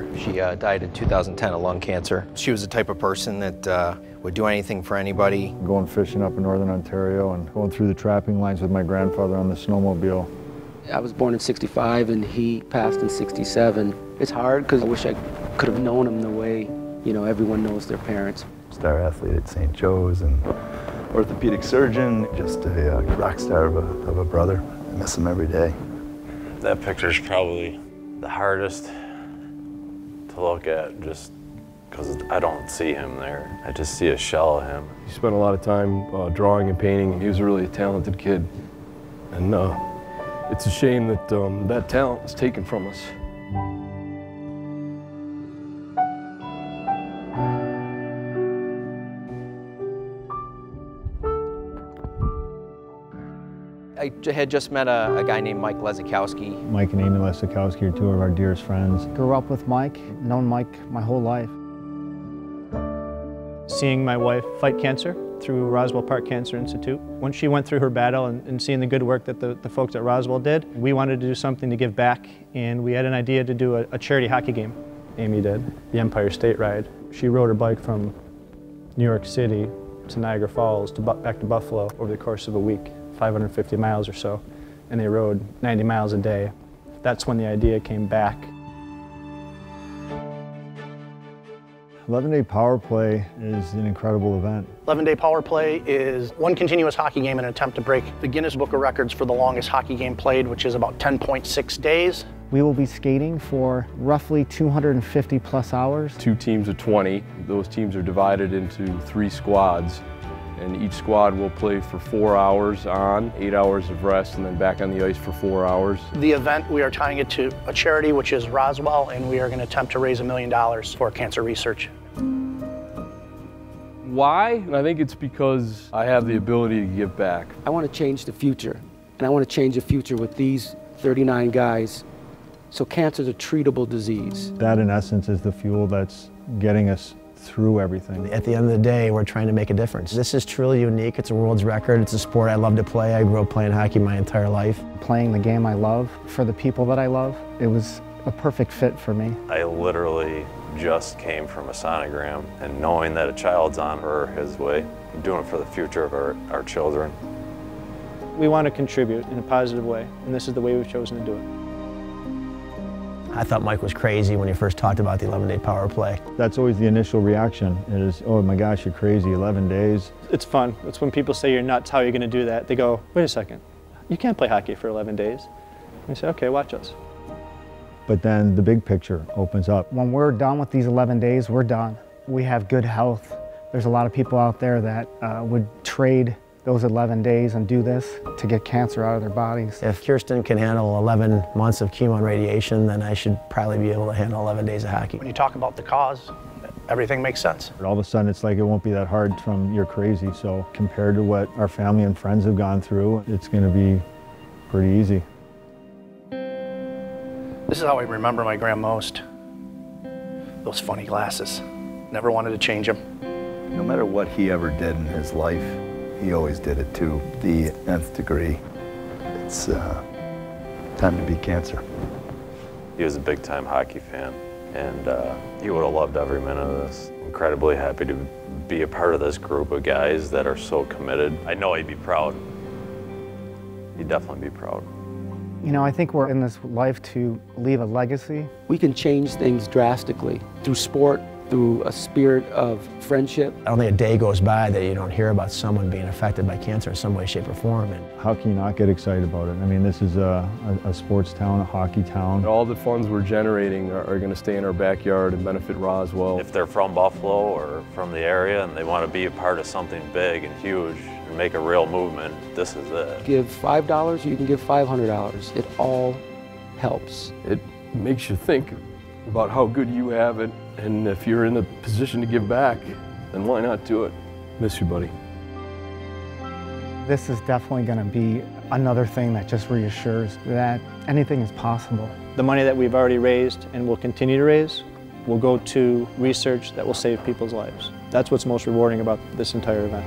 grandmother. She died in 2010 of lung cancer. She was the type of person that would do anything for anybody. Going fishing up in northern Ontario and going through the trapping lines with my grandfather on the snowmobile. I was born in '65 and he passed in '67. It's hard because I wish I could have known him the way, you know, everyone knows their parents. Star athlete at St. Joe's and orthopedic surgeon, just a rock star of a brother. I miss him every day. That picture's probably the hardest to look at just because I don't see him there. I just see a shell of him. He spent a lot of time drawing and painting. He was a really talented kid. And it's a shame that that talent is taken from us. I had just met a guy named Mike Lezakowski. Mike and Amy Lezakowski are two of our dearest friends. Grew up with Mike, known Mike my whole life. Seeing my wife fight cancer through Roswell Park Cancer Institute. When she went through her battle and seeing the good work that the folks at Roswell did, we wanted to do something to give back, and we had an idea to do a charity hockey game. Amy did the Empire State Ride. She rode her bike from New York City to Niagara Falls back to Buffalo over the course of a week, 550 miles or so, and they rode 90 miles a day. That's when the idea came back. 11-Day Power Play is an incredible event. 11-Day Power Play is one continuous hockey game in an attempt to break the Guinness Book of Records for the longest hockey game played, which is about 10.6 days. We will be skating for roughly 250 plus hours. 2 teams of 20. Those teams are divided into 3 squads. And each squad will play for 4 hours on, 8 hours of rest, and then back on the ice for 4 hours. The event, we are tying it to a charity, which is Roswell, and we are going to attempt to raise $1 million for cancer research. Why? And I think it's because I have the ability to give back. I want to change the future, and I want to change the future with these 39 guys. So cancer's a treatable disease. That, in essence, is the fuel that's getting us through everything. At the end of the day, we're trying to make a difference. This is truly unique. It's a world's record. It's a sport I love to play. I grew up playing hockey my entire life. Playing the game I love for the people that I love, it was a perfect fit for me. I literally just came from a sonogram, and knowing that a child's on her or his way, I'm doing it for the future of our children. We want to contribute in a positive way, and this is the way we've chosen to do it. I thought Mike was crazy when he first talked about the 11-day power play. That's always the initial reaction is, oh my gosh, you're crazy, 11 days. It's fun. It's when people say you're nuts, how are you going to do that? They go, wait a second, you can't play hockey for 11 days. And I say, okay, watch us. But then the big picture opens up. When we're done with these 11 days, we're done. We have good health. There's a lot of people out there that would trade those 11 days and do this to get cancer out of their bodies. If Kirsten can handle 11 months of chemo and radiation, then I should probably be able to handle 11 days of hockey. When you talk about the cause, everything makes sense. All of a sudden, it's like it won't be that hard from you're crazy. So compared to what our family and friends have gone through, it's going to be pretty easy. This is how I remember my grand most. Those funny glasses. Never wanted to change them. No matter what he ever did in his life, he always did it to the nth degree. It's time to beat cancer. He was a big-time hockey fan, and he would have loved every minute of this. Incredibly happy to be a part of this group of guys that are so committed. I know he'd be proud. He'd definitely be proud. You know, I think we're in this life to leave a legacy. We can change things drastically through sport, through a spirit of friendship. I don't think a day goes by that you don't hear about someone being affected by cancer in some way, shape, or form. And how can you not get excited about it? I mean, this is a sports town, a hockey town. All the funds we're generating are going to stay in our backyard and benefit Roswell. If they're from Buffalo or from the area and they want to be a part of something big and huge and make a real movement, this is it. Give $5, you can give $500. It all helps. It makes you think about how good you have it, and if you're in the position to give back, then why not do it? Miss you, buddy. This is definitely going to be another thing that just reassures that anything is possible. The money that we've already raised and will continue to raise will go to research that will save people's lives. That's what's most rewarding about this entire event.